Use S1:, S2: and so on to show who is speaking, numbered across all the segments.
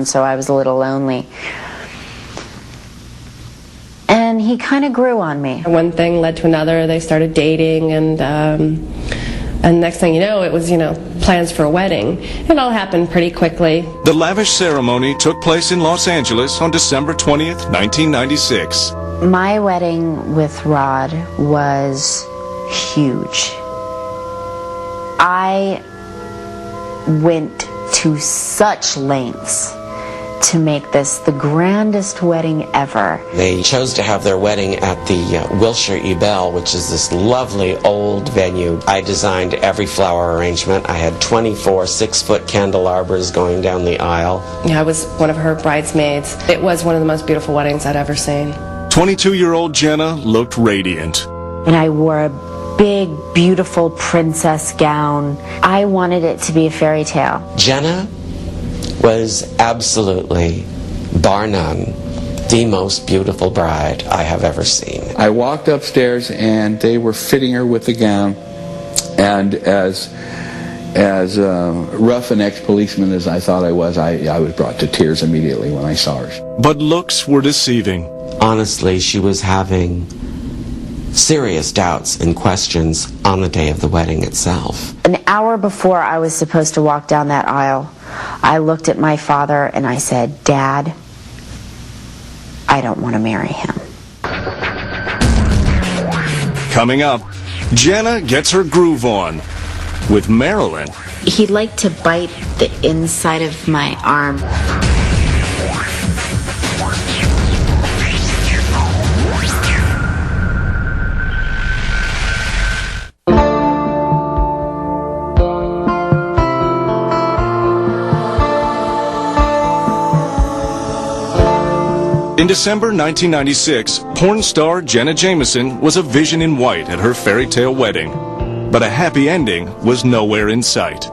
S1: So I was a little lonely. And he kind of grew on me.
S2: One thing led to another. They started dating, and next thing you know, it was, plans for a wedding. It all happened pretty quickly.
S3: The lavish ceremony took place in Los Angeles on December 20th, 1996.
S1: My wedding with Rod was huge. I went to such lengths to make this the grandest wedding ever.
S4: They chose to have their wedding at the Wilshire Ebell, which is this lovely old venue. I designed every flower arrangement. I had 24 6-foot candelabras going down the aisle.
S2: Yeah, I was one of her bridesmaids. It was one of the most beautiful weddings I'd ever seen.
S3: 22-year-old Jenna looked radiant.
S1: And I wore a big, beautiful princess gown. I wanted it to be a fairy tale.
S4: Jenna was absolutely, bar none, the most beautiful bride I have ever seen.
S5: I walked upstairs and they were fitting her with the gown, and as rough an ex-policeman as I thought I was brought to tears immediately when I saw her.
S3: But looks were deceiving.
S4: Honestly, she was having serious doubts and questions on the day of the wedding itself.
S1: An hour before I was supposed to walk down that aisle, I looked at my father and I said, "Dad, I don't want to marry him."
S3: Coming up, Jenna gets her groove on with Marilyn.
S1: He liked to bite the inside of my arm.
S3: In December 1996, porn star Jenna Jameson was a vision in white at her fairy tale wedding. But a happy ending was nowhere in sight.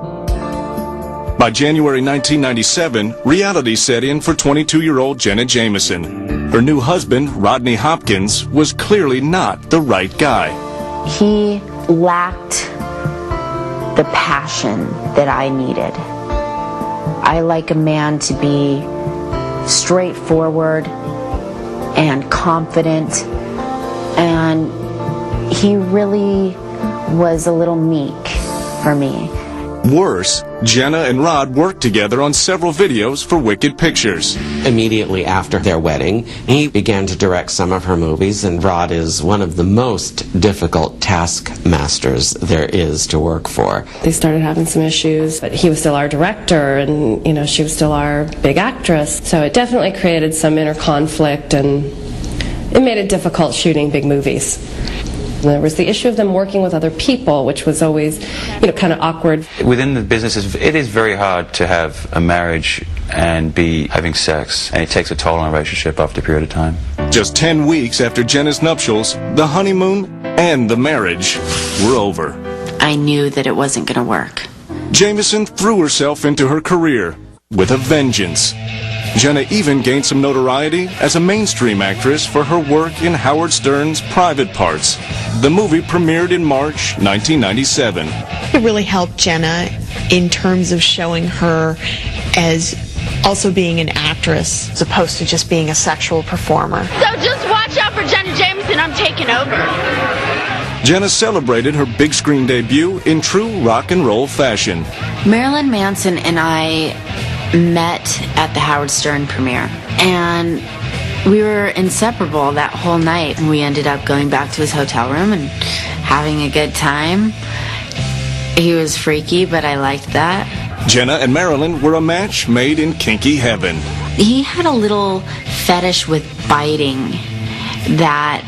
S3: By January 1997, reality set in for 22-year-old Jenna Jameson. Her new husband, Rodney Hopkins, was clearly not the right guy.
S1: He lacked the passion that I needed. I like a man to be straightforward and confident, and he really was a little meek for me.
S3: Worse, Jenna and Rod worked together on several videos for Wicked Pictures.
S4: Immediately after their wedding, he began to direct some of her movies, and Rod is one of the most difficult taskmasters there is to work for.
S2: They started having some issues, but he was still our director, and she was still our big actress. So it definitely created some inner conflict, and it made it difficult shooting big movies. There was the issue of them working with other people, which was always, kind of awkward.
S6: Within the business, it is very hard to have a marriage and be having sex, and it takes a toll on a relationship after a period of time.
S3: Just 10 weeks after Jenna's nuptials, the honeymoon and the marriage were over.
S1: I knew that it wasn't going to work.
S3: Jameson threw herself into her career with a vengeance. Jenna even gained some notoriety as a mainstream actress for her work in Howard Stern's Private Parts. The movie premiered in March 1997.
S7: It really helped Jenna in terms of showing her as also being an actress as opposed to just being a sexual performer.
S8: So just watch out for Jenna Jameson, I'm taking over.
S3: Jenna celebrated her big screen debut in true rock and roll fashion.
S1: Marilyn Manson and I met at the Howard Stern premiere, and we were inseparable that whole night. We ended up going back to his hotel room and having a good time. He was freaky, but I liked that.
S3: Jenna and Marilyn were a match made in kinky heaven.
S1: He had a little fetish with biting that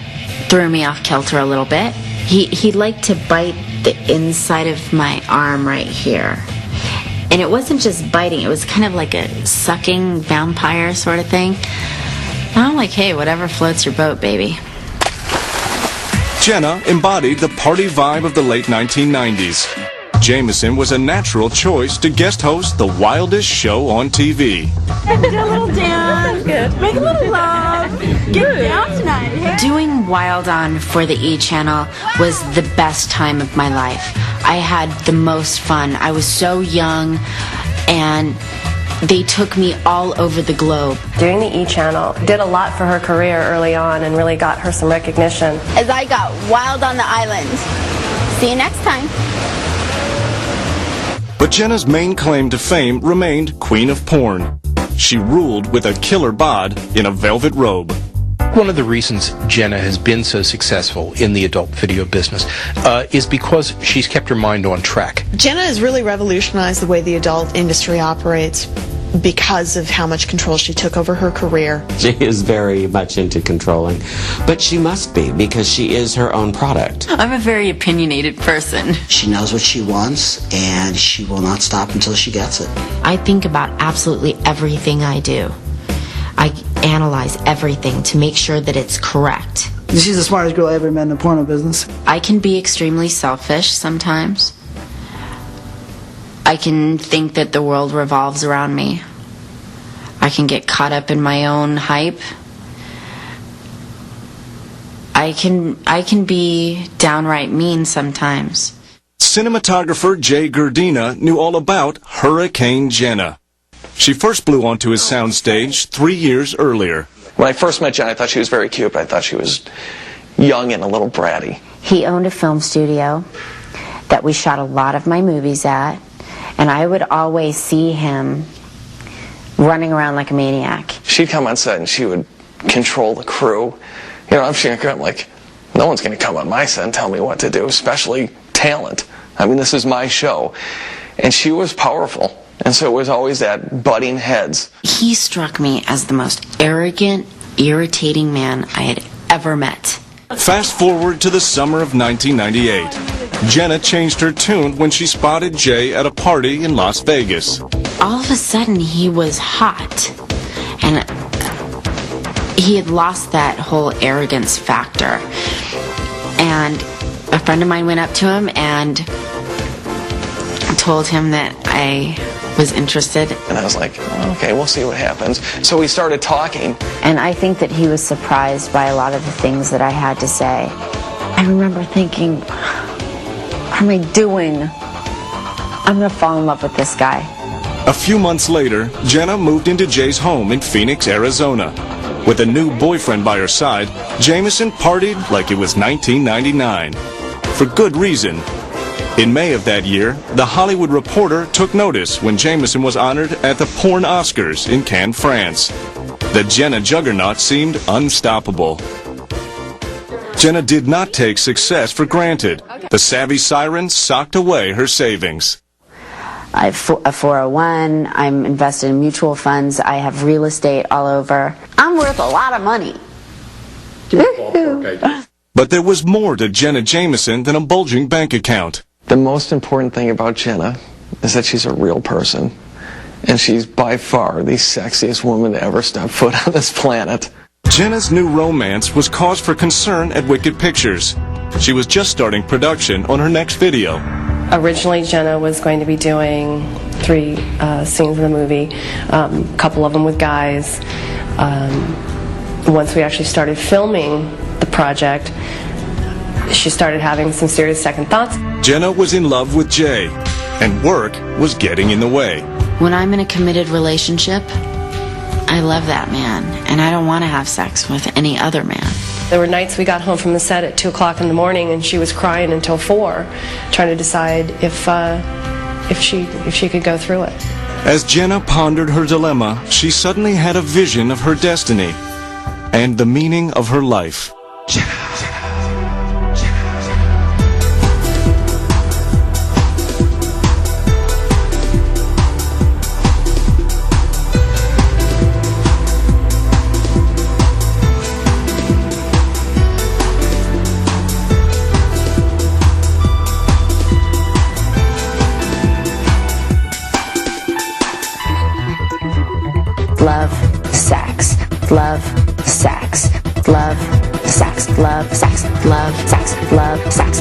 S1: threw me off kilter a little bit. He liked to bite the inside of my arm right here. And it wasn't just biting, it was kind of like a sucking vampire sort of thing. And I'm like, hey, whatever floats your boat, baby.
S3: Jenna embodied the party vibe of the late 1990s. Jameson was a natural choice to guest host the wildest show on TV.
S8: Do a little dance, make a little love, get down tonight. Hey?
S1: Doing Wild On for the E! Channel was the best time of my life. I had the most fun. I was so young, and They took me all over the globe.
S2: Doing the E! Channel did a lot for her career early on and really got her some recognition.
S9: As I got wild on the island. See you next time.
S3: But Jenna's main claim to fame remained Queen of Porn. She ruled with a killer bod in a velvet robe.
S10: One of the reasons Jenna has been so successful in the adult video business is because she's kept her mind on track.
S7: Jenna has really revolutionized the way the adult industry operates because of how much control she took over her career.
S4: She is very much into controlling, but she must be because she is her own product.
S1: I'm a very opinionated person.
S11: She knows what she wants, and she will not stop until she gets it.
S1: I think about absolutely everything I do. I analyze everything to make sure that it's correct.
S11: She's the smartest girl I ever met in the porno business.
S1: I can be extremely selfish sometimes. I can think that the world revolves around me. I can get caught up in my own hype. I can be downright mean sometimes.
S3: Cinematographer Jay Gerdina knew all about Hurricane Jenna. She first blew onto his soundstage 3 years earlier.
S12: When I first met Jenna, I thought she was very cute, but I thought she was young and a little bratty.
S1: He owned a film studio that we shot a lot of my movies at, and I would always see him running around like a maniac.
S12: She'd come on set and she would control the crew. You know, I'm like, no one's going to come on my set and tell me what to do, especially talent. I mean, this is my show. And she was powerful. And so it was always that butting heads.
S1: He struck me as the most arrogant, irritating man I had ever met.
S3: Fast forward to the summer of 1998. Jenna changed her tune when she spotted Jay at a party in Las Vegas.
S1: All of a sudden, he was hot. And he had lost that whole arrogance factor. And a friend of mine went up to him and told him that I was interested.
S12: And I was like, okay, we'll see what happens. So we started talking.
S1: And I think that he was surprised by a lot of the things that I had to say. I remember thinking, what am I doing? I'm going to fall in love with this guy.
S3: A few months later, Jenna moved into Jay's home in Phoenix, Arizona. With a new boyfriend by her side, Jameson partied like it was 1999. For good reason. In May of that year, The Hollywood Reporter took notice when Jameson was honored at the Porn Oscars in Cannes, France. The Jenna juggernaut seemed unstoppable. Jenna did not take success for granted. The savvy siren socked away her savings.
S1: I have a 401, I'm invested in mutual funds, I have real estate all over. I'm worth a lot of money.
S3: But there was more to Jenna Jameson than a bulging bank account.
S12: The most important thing about Jenna is that she's a real person. And she's by far the sexiest woman to ever step foot on this planet.
S3: Jenna's new romance was cause for concern at Wicked Pictures. She was just starting production on her next video.
S2: Originally, Jenna was going to be doing 3 scenes in the movie, a couple of them with guys. Once we actually started filming the project, she started having some serious second thoughts.
S3: Jenna was in love with Jay, and work was getting in the way.
S1: When I'm in a committed relationship, I love that man, and I don't want to have sex with any other man.
S2: There were nights we got home from the set at 2 o'clock in the morning, and she was crying until 4, trying to decide if she could go through it.
S3: As Jenna pondered her dilemma, she suddenly had a vision of her destiny and the meaning of her life.
S1: Love, sex, love, sex, love, sex, love, sex, love, sex, love, sex.